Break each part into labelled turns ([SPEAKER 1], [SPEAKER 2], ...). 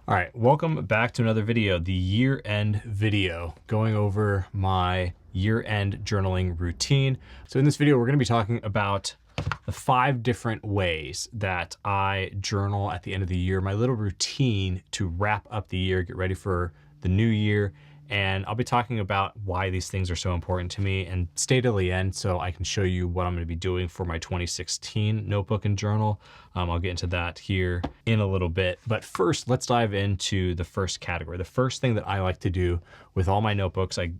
[SPEAKER 1] All right, welcome back to another video, the year-end video, going over my year-end journaling routine. So in this video, we're going to be talking about the 5 different ways that I journal at the end of the year, my little routine to wrap up the year, get ready for the new year. And I'll be talking about why these things are so important to me, and stay till the end so I can show you what I'm going to be doing for my 2016 notebook and journal. I'll get into that here in a little bit. But first, let's dive into the first category. The first thing that I like to do with all my notebooks, I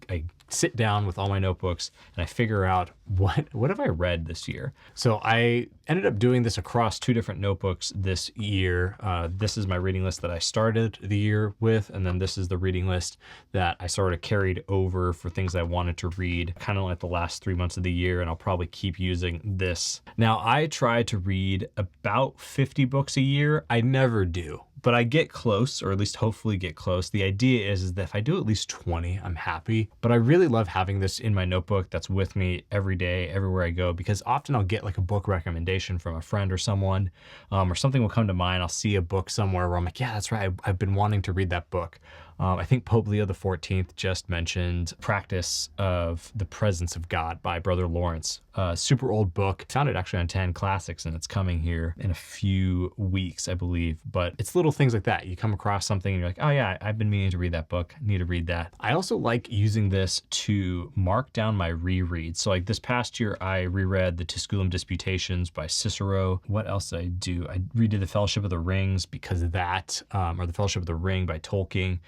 [SPEAKER 1] sit down with all my notebooks and I figure out what have I read this year. So I ended up doing this across 2 different notebooks this year. This is my reading list that I started the year with, and then this is the reading list that I sort of carried over for things I wanted to read kind of like the last 3 months of the year, and I'll probably keep using this. Now, I try to read about 50 books a year. I never do, but I get close, or at least hopefully get close. The idea is that if I do at least 20, I'm happy. But I really love having this in my notebook that's with me every day, everywhere I go, because often I'll get like a book recommendation from a friend or someone, or something will come to mind. I'll see a book somewhere where I'm like, yeah, that's right. I've been wanting to read that book. I think Pope Leo XIV just mentioned Practice of the Presence of God by Brother Lawerence. Super old book. Found it actually on 10 Classics, and it's coming here in a few weeks, I believe. But it's little things like that. You come across something and you're like, oh yeah, I've been meaning to read that book. Need to read that. I also like using this to mark down my rereads. So like this past year, I reread the Tusculum Disputations by Cicero. What else did I do? I redid the Fellowship of the Rings because of that, or the Fellowship of the Ring by Tolkien.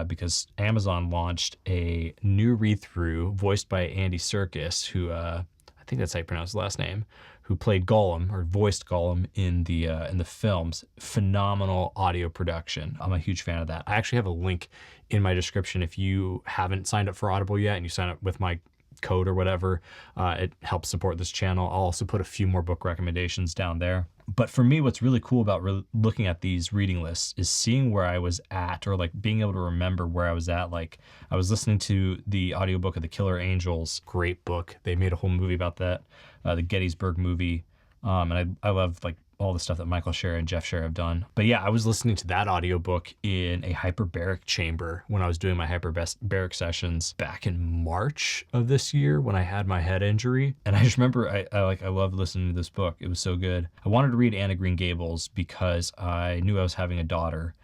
[SPEAKER 1] Because Amazon launched a new read-through voiced by Andy Serkis, who I think that's how you pronounce his last name, who played Gollum or voiced Gollum in the films. Phenomenal audio production. I'm a huge fan of that. I actually have a link in my description if you haven't signed up for Audible yet and you sign up with my code or whatever. It helps support this channel. I'll also put a few more book recommendations down there. But for me, what's really cool about looking at these reading lists is seeing where I was at, or like being able to remember where I was at. Like I was listening to the audiobook of The Killer Angels. Great book. They made a whole movie about that, the Gettysburg movie. And I love like all the stuff that Michael Shaara and Jeff Shaara have done. But yeah, I was listening to that audiobook in a hyperbaric chamber when I was doing my hyperbaric sessions back in March of this year when I had my head injury. And I just remember I loved listening to this book. It was so good. I wanted to read Anne of Green Gables because I knew I was having a daughter.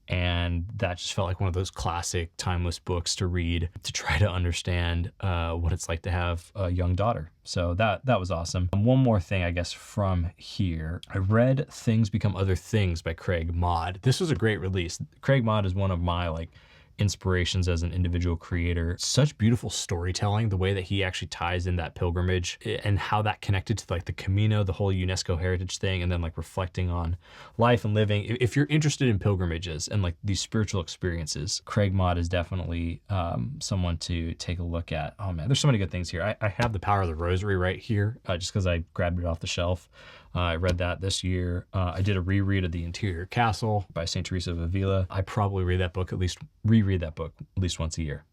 [SPEAKER 1] And that just felt like one of those classic, timeless books to read to try to understand what it's like to have a young daughter. So that was awesome. One more thing, I guess, from here. I read Things Become Other Things by Craig Maud. This was a great release. Craig Maud is one of my inspirations as an individual creator. Such beautiful storytelling, the way that he actually ties in that pilgrimage and how that connected to the Camino, the whole UNESCO heritage thing, and then reflecting on life and living. If you're interested in pilgrimages and these spiritual experiences, Craig Maud is definitely someone to take a look at. Oh man, there's so many good things here. I have The Power of the Rosary right here, just because I grabbed it off the shelf. I read that this year. I did a reread of The Interior Castle by St. Teresa of Avila. I probably reread that book at least once a year.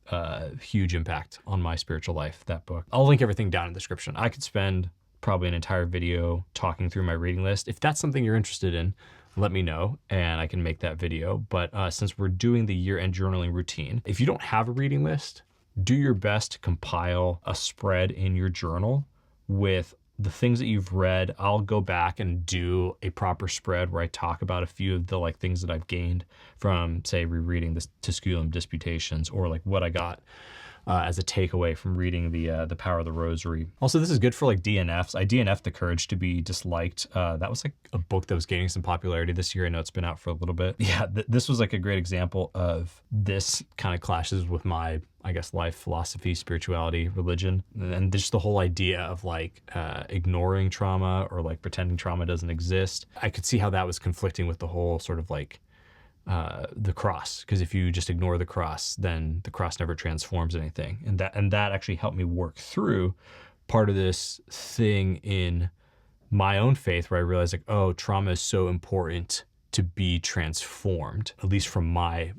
[SPEAKER 1] Huge impact on my spiritual life, that book. I'll link everything down in the description. I could spend probably an entire video talking through my reading list. If that's something you're interested in, let me know and I can make that video. But since we're doing the year-end journaling routine, if you don't have a reading list, do your best to compile a spread in your journal with the things that you've read. I'll go back and do a proper spread where I talk about a few of the things that I've gained from, say, rereading the Tusculum Disputations, or what I got as a takeaway from reading the Power of the Rosary. Also, this is good for DNFs. I DNF'd The Courage to Be Disliked. That was a book that was gaining some popularity this year. I know it's been out for a little bit. Yeah, this was a great example of this kind of clashes with my, I guess, life philosophy, spirituality, religion, and just the whole idea of ignoring trauma or pretending trauma doesn't exist. I could see how that was conflicting with the whole sort of the cross, because if you just ignore the cross, then the cross never transforms anything. And that actually helped me work through part of this thing in my own faith, where I realized oh, trauma is so important to be transformed, at least from my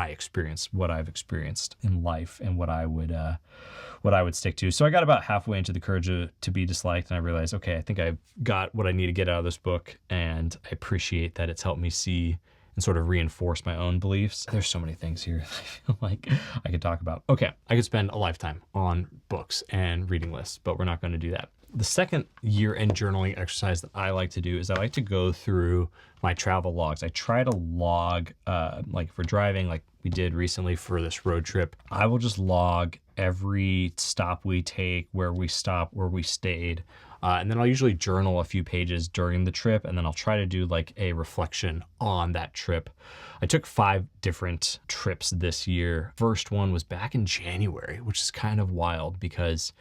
[SPEAKER 1] experience, what I've experienced in life and what I would stick to. So I got about halfway into The Courage to Be Disliked, and I realized, okay, I think I've got what I need to get out of this book, and I appreciate that it's helped me see and sort of reinforce my own beliefs. There's so many things here that I feel like I could talk about. Okay, I could spend a lifetime on books and reading lists, but we're not going to do that. The second year-end journaling exercise that I like to do is I like to go through my travel logs. I try to log, like if we're driving, like we did recently for this road trip, I will just log every stop we take, where we stopped, where we stayed. And then I'll usually journal a few pages during the trip, and then I'll try to do like a reflection on that trip. I took 5 different trips this year. First one was back in January, which is kind of wild because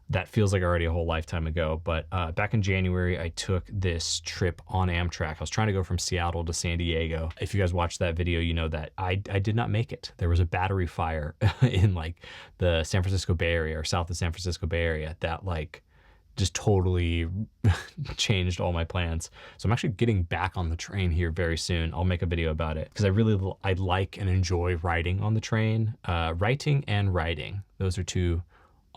[SPEAKER 1] that feels like already a whole lifetime ago. But back in January, I took this trip on Amtrak. I was trying to go from Seattle to San Diego. If you guys watched that video, you know that I did not make it. There was a battery fire in like the San Francisco Bay Area or south of San Francisco Bay Area that like just totally changed all my plans. So I'm actually getting back on the train here very soon. I'll make a video about it because I like and enjoy riding on the train. Writing and riding. Those are two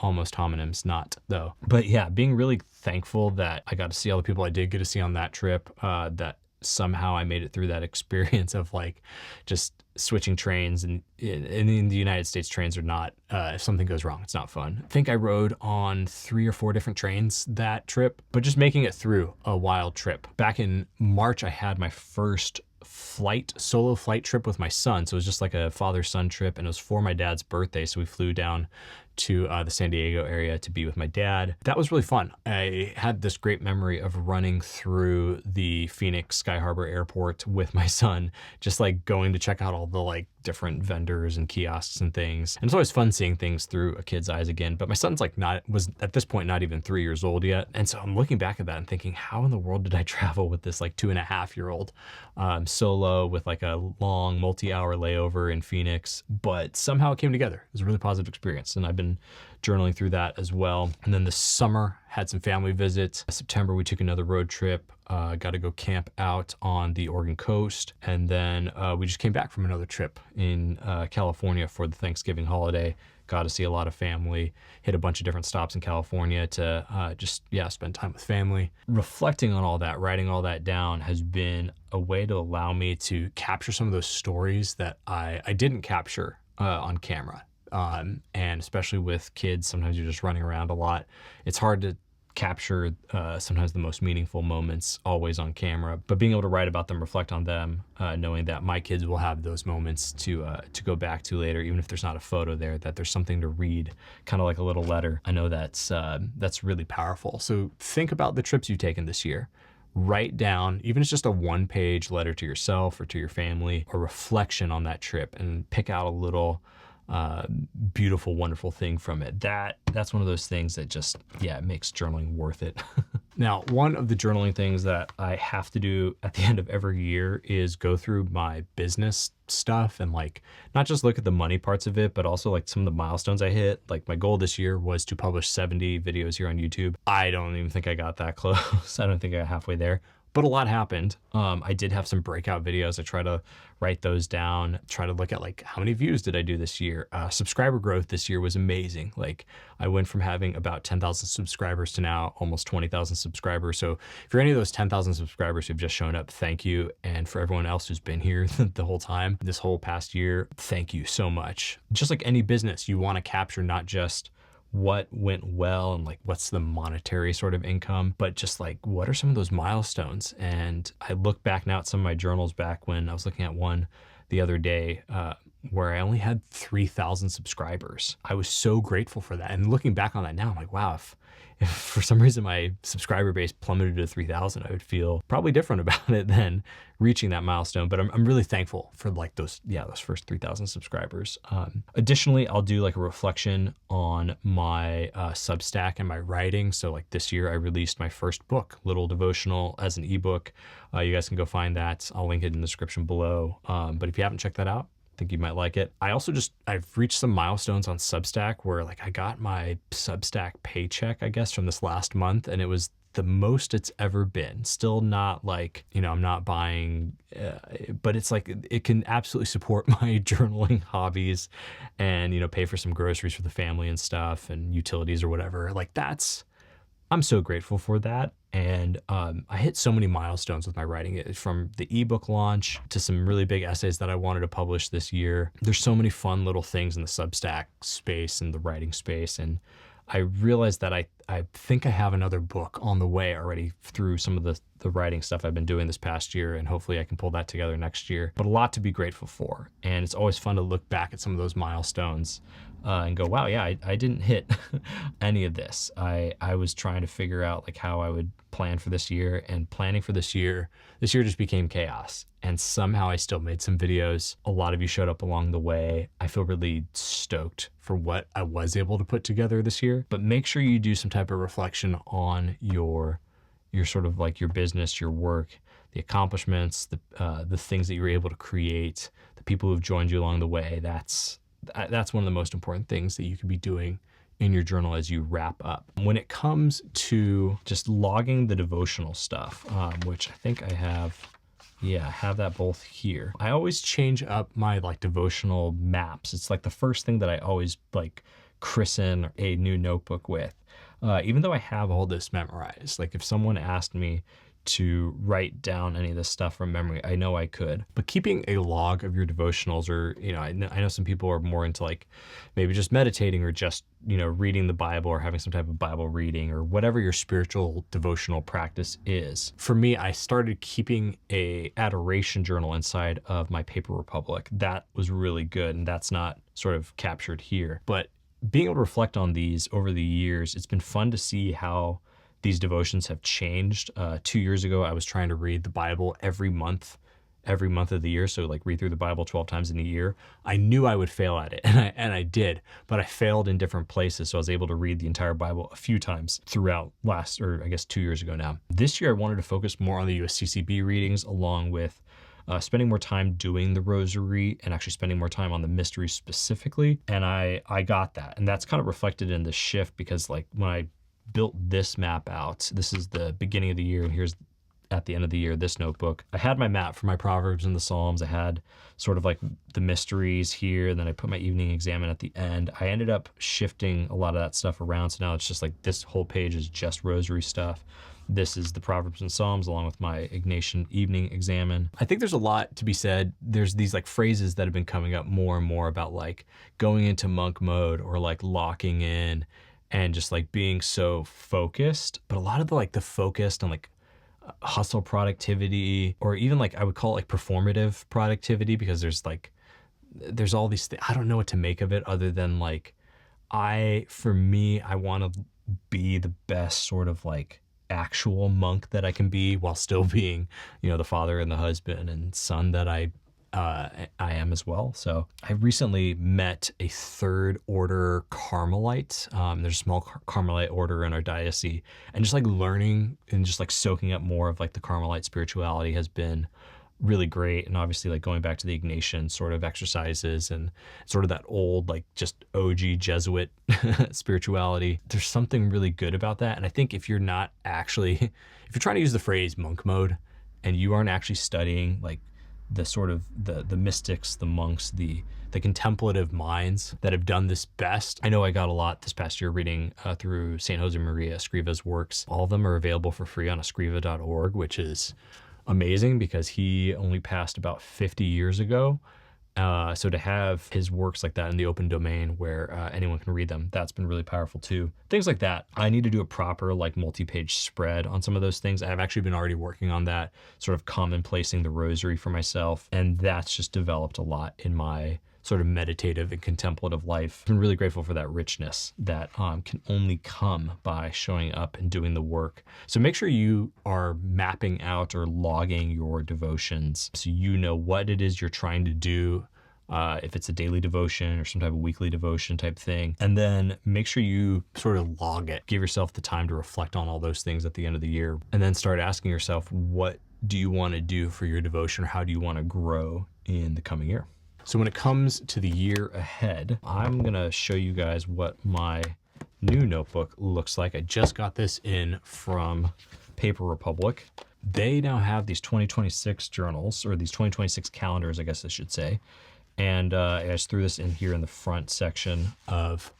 [SPEAKER 1] almost homonyms, not though. But yeah, being really thankful that I got to see all the people I did get to see on that trip, that somehow I made it through that experience of like just switching trains. And in the United States, trains are not, if something goes wrong, it's not fun. I think I rode on 3 or 4 different trains that trip, but just making it through a wild trip. Back in March, I had my first solo flight trip with my son. So it was just like a father-son trip, and it was for my dad's birthday. So we flew down to the San Diego area to be with my dad. That was really fun. I had this great memory of running through the Phoenix Sky Harbor Airport with my son, just like going to check out all the like different vendors and kiosks and things. And it's always fun seeing things through a kid's eyes again. But my son's like was at this point not even 3 years old yet. And so I'm looking back at that and thinking, how in the world did I travel with this like 2.5-year-old solo with like a long multi-hour layover in Phoenix? But somehow it came together. It was a really positive experience. And I've been journaling through that as well. And then this summer, had some family visits. September, we took another road trip, got to go camp out on the Oregon coast. And then we just came back from another trip in California for the Thanksgiving holiday. Got to see a lot of family, hit a bunch of different stops in California to just spend time with family. Reflecting on all that, writing all that down has been a way to allow me to capture some of those stories that I didn't capture on camera. And especially with kids, sometimes you're just running around a lot. It's hard to capture sometimes the most meaningful moments always on camera, but being able to write about them, reflect on them, knowing that my kids will have those moments to go back to later, even if there's not a photo there, that there's something to read, kind of like a little letter. I know that's really powerful. So think about the trips you've taken this year. Write down, even if it's just a 1-page letter to yourself or to your family, a reflection on that trip, and pick out a little beautiful, wonderful thing from it. That's one of those things that just, it makes journaling worth it. Now, one of the journaling things that I have to do at the end of every year is go through my business stuff and like, not just look at the money parts of it, but also like some of the milestones I hit. Like my goal this year was to publish 70 videos here on YouTube. I don't even think I got that close. I don't think I got halfway there. But a lot happened. I did have some breakout videos. I try to write those down, try to look at like how many views did I do this year. Subscriber growth this year was amazing. Like I went from having about 10,000 subscribers to now almost 20,000 subscribers. So if you're any of those 10,000 subscribers who've just shown up, thank you. And for everyone else who's been here the whole time, this whole past year, thank you so much. Just like any business, you want to capture not just what went well and like what's the monetary sort of income, but just like what are some of those milestones. And I look back now at some of my journals back when I was looking at one the other day where I only had 3,000 subscribers. I was so grateful for that. And looking back on that now, I'm like, wow, if for some reason my subscriber base plummeted to 3,000, I would feel probably different about it than reaching that milestone. But I'm really thankful for like those first 3,000 subscribers. Additionally, I'll do like a reflection on my Substack and my writing. So like this year I released my first book, Little Devotional, as an ebook. You guys can go find that. I'll link it in the description below. But if you haven't checked that out, I think you might like it. I've reached some milestones on Substack where like I got my Substack paycheck, I guess, from this last month, and it was the most it's ever been. Still not like, I'm not buying, but it's like, it can absolutely support my journaling hobbies and, pay for some groceries for the family and stuff and utilities or whatever. Like I'm so grateful for that. And I hit so many milestones with my writing, from the ebook launch to some really big essays that I wanted to publish this year. There's so many fun little things in the Substack space and the writing space. And I realized that I think I have another book on the way already through some of the writing stuff I've been doing this past year, and hopefully I can pull that together next year. But a lot to be grateful for. And it's always fun to look back at some of those milestones and go, wow, yeah, I didn't hit any of this. I was trying to figure out like how I would plan for this year, and planning for this year just became chaos. And somehow I still made some videos. A lot of you showed up along the way. I feel really stoked for what I was able to put together this year. But make sure you do some type of reflection on your sort of like your business, your work, the accomplishments, the things that you were able to create, the people who've joined you along the way. That's one of the most important things that you could be doing in your journal as you wrap up. When it comes to just logging the devotional stuff, which I think I have, yeah, I have that both here. I always change up my like devotional maps. It's like the first thing that I always like christen a new notebook with. Even though I have all this memorized, like if someone asked me to write down any of this stuff from memory, I know I could. But keeping a log of your devotionals, or, you know, I know some people are more into like maybe just meditating or just, you know, reading the Bible or having some type of Bible reading or whatever your spiritual devotional practice is. For me, I started keeping a adoration journal inside of my Paper Republic. That was really good, and that's not sort of captured here. But being able to reflect on these over the years, it's been fun to see how these devotions have changed. 2 years ago, I was trying to read the Bible every month of the year. So like read through the Bible 12 times in a year. I knew I would fail at it, and I did, but I failed in different places. So I was able to read the entire Bible a few times throughout 2 years ago now. This year, I wanted to focus more on the USCCB readings, along with spending more time doing the Rosary and actually spending more time on the mysteries specifically. And I got that. And that's kind of reflected in the shift, because like when I built this map out, this is the beginning of the year, and here's at the end of the year, this notebook. I had my map for my Proverbs and the Psalms. I had sort of like the mysteries here, and then I put my evening exam in at the end. I ended up shifting a lot of that stuff around. So now it's just like this whole page is just Rosary stuff. This is the Proverbs and Psalms along with my Ignatian evening examen. I think there's a lot to be said. There's these like phrases that have been coming up more and more about like going into monk mode, or like locking in, and just like being so focused. But a lot of the focused on like hustle productivity, or even like I would call it like performative productivity, because there's all these things. I don't know what to make of it, other than like for me, I want to be the best sort of like actual monk that I can be, while still being, you know, the father and the husband and son that I am as well. So I recently met a third order Carmelite. There's a small Carmelite order in our diocese, and just like learning and just like soaking up more of like the Carmelite spirituality has been really great. And obviously like going back to the Ignatian sort of exercises and sort of that old like just OG Jesuit spirituality, there's something really good about that. And I think if you're trying to use the phrase monk mode, and you aren't actually studying like the sort of the mystics, the monks, the contemplative minds that have done this best. I know I got a lot this past year reading through St. Josemaria Escriva's works. All of them are available for free on escriva.org, which is amazing, because he only passed about 50 years ago. So to have his works like that in the open domain where anyone can read them, that's been really powerful too. Things like that. I need to do a proper like multi-page spread on some of those things. I've actually been already working on that, sort of commonplacing the Rosary for myself. And that's just developed a lot in my sort of meditative and contemplative life. I'm really grateful for that richness that can only come by showing up and doing the work. So make sure you are mapping out or logging your devotions, so you know what it is you're trying to do, if it's a daily devotion or some type of weekly devotion type thing. And then make sure you sort of log it. Give yourself the time to reflect on all those things at the end of the year, and then start asking yourself, what do you want to do for your devotion, or how do you want to grow in the coming year? So when it comes to the year ahead, I'm going to show you guys what my new notebook looks like. I just got this in from Paper Republic. They now have these 2026 journals, or these 2026 calendars, I guess I should say. And I just threw this in here in the front section of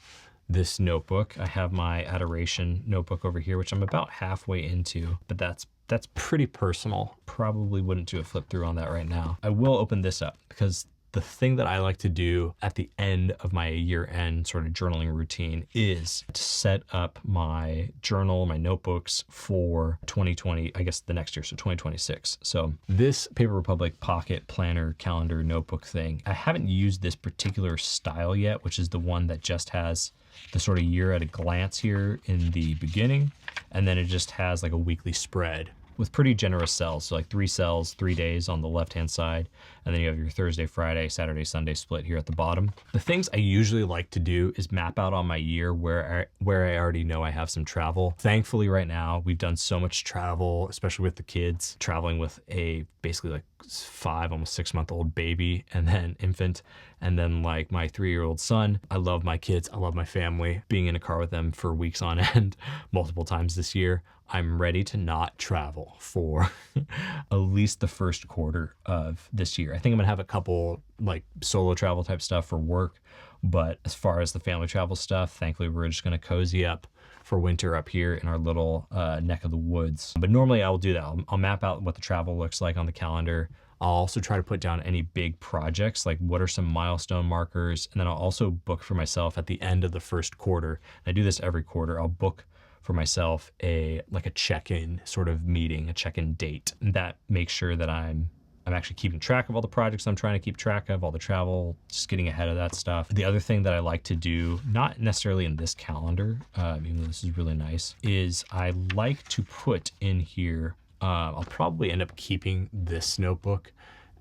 [SPEAKER 1] this notebook. I have my adoration notebook over here, which I'm about halfway into, but that's pretty personal. Probably wouldn't do a flip through on that right now. I will open this up because the thing that I like to do at the end of my year-end sort of journaling routine is to set up my journal, my notebooks for 2020, I guess the next year, so 2026. So this Paper Republic Pocket Planner Calendar Notebook thing, I haven't used this particular style yet, which is the one that just has the sort of year at a glance here in the beginning, and then it just has like a weekly spread with pretty generous cells. So like 3 cells, 3 days on the left-hand side. And then you have your Thursday, Friday, Saturday, Sunday split here at the bottom. The things I usually like to do is map out on my year where I already know I have some travel. Thankfully right now, we've done so much travel, especially with the kids, traveling with a basically like 5, almost 6-month-old baby and then infant. And then like my 3-year-old son. I love my kids. I love my family. Being in a car with them for weeks on end, multiple times this year. I'm ready to not travel for at least the first quarter of this year. I think I'm gonna have a couple like solo travel type stuff for work, but as far as the family travel stuff, thankfully we're just gonna cozy up for winter up here in our little neck of the woods. But normally I'll do that. I'll map out what the travel looks like on the calendar. I'll also try to put down any big projects, like what are some milestone markers, and then I'll also book for myself at the end of the first quarter. I do this every quarter. I'll book for myself a check-in sort of meeting, a check-in date. And that makes sure that I'm actually keeping track of all the projects I'm trying to keep track of, all the travel, just getting ahead of that stuff. The other thing that I like to do, not necessarily in this calendar, even though this is really nice, is I like to put in here, I'll probably end up keeping this notebook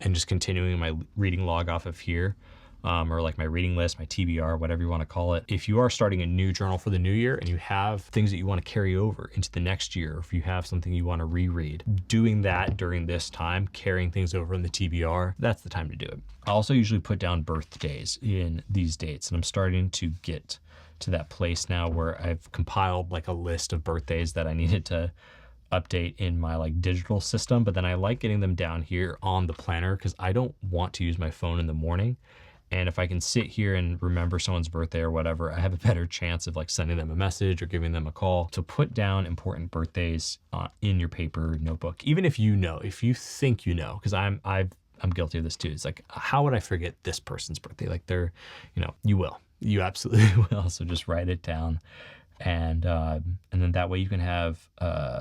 [SPEAKER 1] and just continuing my reading log off of here. Or like my reading list, my TBR, whatever you want to call it. If you are starting a new journal for the new year and you have things that you want to carry over into the next year, or if you have something you want to reread, doing that during this time, carrying things over in the TBR, that's the time to do it. I also usually put down birthdays in these dates, and I'm starting to get to that place now where I've compiled like a list of birthdays that I needed to update in my like digital system, but then I like getting them down here on the planner because I don't want to use my phone in the morning. And if I can sit here and remember someone's birthday or whatever, I have a better chance of like sending them a message or giving them a call. So put down important birthdays in your paper notebook, even if you know, if you think you know, because I'm guilty of this too. It's like, how would I forget this person's birthday? Like you will, you absolutely will. So just write it down, and then that way you can have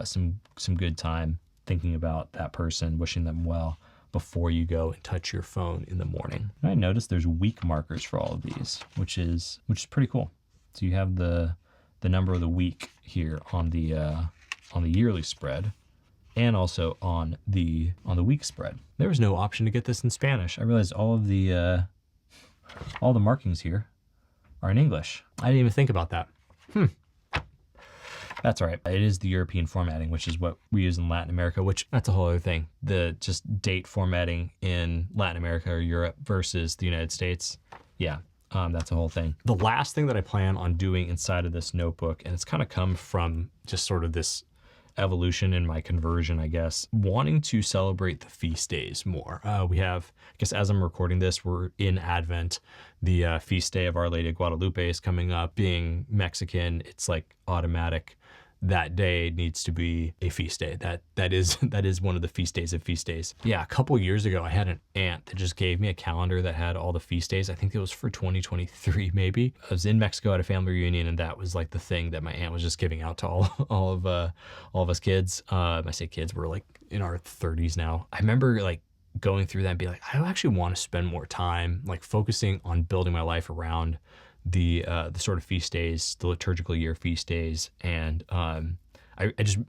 [SPEAKER 1] some good time thinking about that person, wishing them well, before you go and touch your phone in the morning. And I noticed there's week markers for all of these, which is pretty cool. So you have the number of the week here on the yearly spread, and also on the week spread. There was no option to get this in Spanish. I realized all the markings here are in English. I didn't even think about that. That's all right. It is the European formatting, which is what we use in Latin America, which that's a whole other thing. The just date formatting in Latin America or Europe versus the United States. Yeah, that's a whole thing. The last thing that I plan on doing inside of this notebook, and it's kind of come from just sort of this evolution in my conversion, I guess, wanting to celebrate the feast days more. We have, I guess as I'm recording this, we're in Advent. The feast day of Our Lady of Guadalupe is coming up. Being Mexican, it's like automatic. That day needs to be a feast day. That is one of the feast days of feast days. Yeah, a couple years ago, I had an aunt that just gave me a calendar that had all the feast days. I think it was for 2023, maybe. I was in Mexico at a family reunion, and that was like the thing that my aunt was just giving out to all of us kids. I say kids, we're like in our 30s now. I remember like going through that and be like, I actually want to spend more time like focusing on building my life around the sort of feast days, the liturgical year feast days. And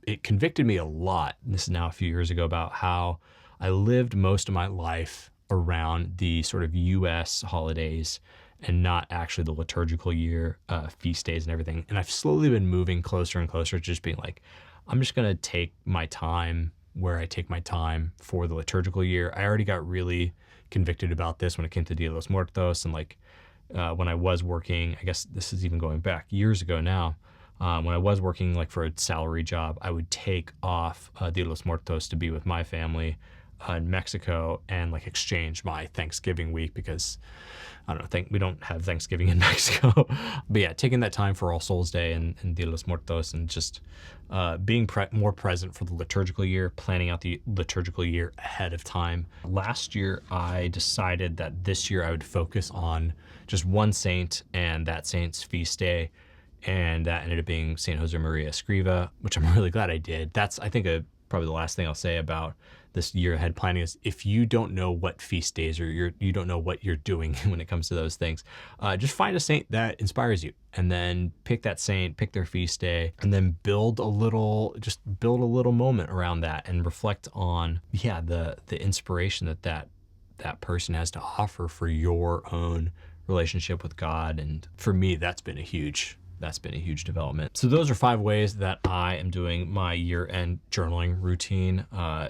[SPEAKER 1] it convicted me a lot. This is now a few years ago, about how I lived most of my life around the sort of US holidays and not actually the liturgical year feast days and everything. And I've slowly been moving closer and closer to just being like, I'm just gonna take my time where I take my time for the liturgical year. I already got really convicted about this when it came to Dia de los Muertos, and like when I was working, I guess this is even going back years ago now, when I was working like for a salary job, I would take off Dia de los Muertos to be with my family in Mexico and like exchange my Thanksgiving week, because I don't know, we don't have Thanksgiving in Mexico. But yeah, taking that time for All Souls Day and Dia de los Muertos, and just being more present for the liturgical year, planning out the liturgical year ahead of time. Last year, I decided that this year I would focus on just one saint and that saint's feast day. And that ended up being Saint Josemaria Escriva, which I'm really glad I did. That's, I think, probably the last thing I'll say about this year ahead planning is, if you don't know what feast days, or you don't know what you're doing when it comes to those things, just find a saint that inspires you, and then pick that saint, pick their feast day, and then build a little moment around that, and reflect on, yeah, the inspiration that person has to offer for your own relationship with God. And for me, that's been a huge development. So those are 5 ways that I am doing my year-end journaling routine.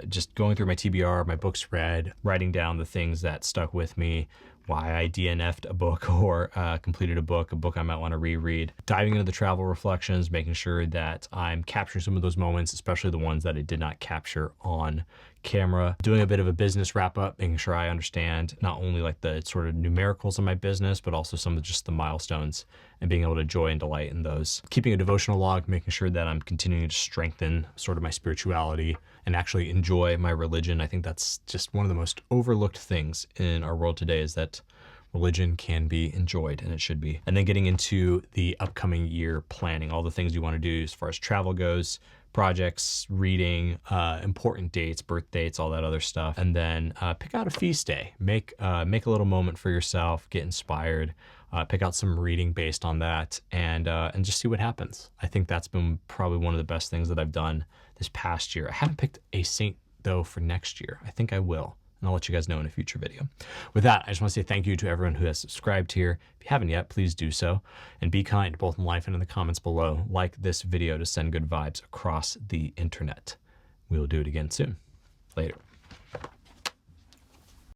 [SPEAKER 1] Just going through my TBR, my books read, writing down the things that stuck with me, why I DNF'd a book or completed a book I might want to reread, diving into the travel reflections, making sure that I'm capturing some of those moments, especially the ones that I did not capture on camera, doing a bit of a business wrap up, making sure I understand not only like the sort of numericals of my business, but also some of just the milestones, and being able to enjoy and delight in those. Keeping a devotional log, making sure that I'm continuing to strengthen sort of my spirituality and actually enjoy my religion. I think that's just one of the most overlooked things in our world today, is that religion can be enjoyed, and it should be. And then getting into the upcoming year planning, all the things you want to do as far as travel goes, projects, reading, important dates, birth dates, all that other stuff. And then pick out a feast day. Make a little moment for yourself, get inspired, pick out some reading based on that, and just see what happens. I think that's been probably one of the best things that I've done this past year. I haven't picked a saint though for next year. I think I will, and I'll let you guys know in a future video. With that, I just want to say thank you to everyone who has subscribed here. If you haven't yet, please do so, and be kind, both in life and in the comments below. Like this video to send good vibes across the internet. We will do it again soon. Later.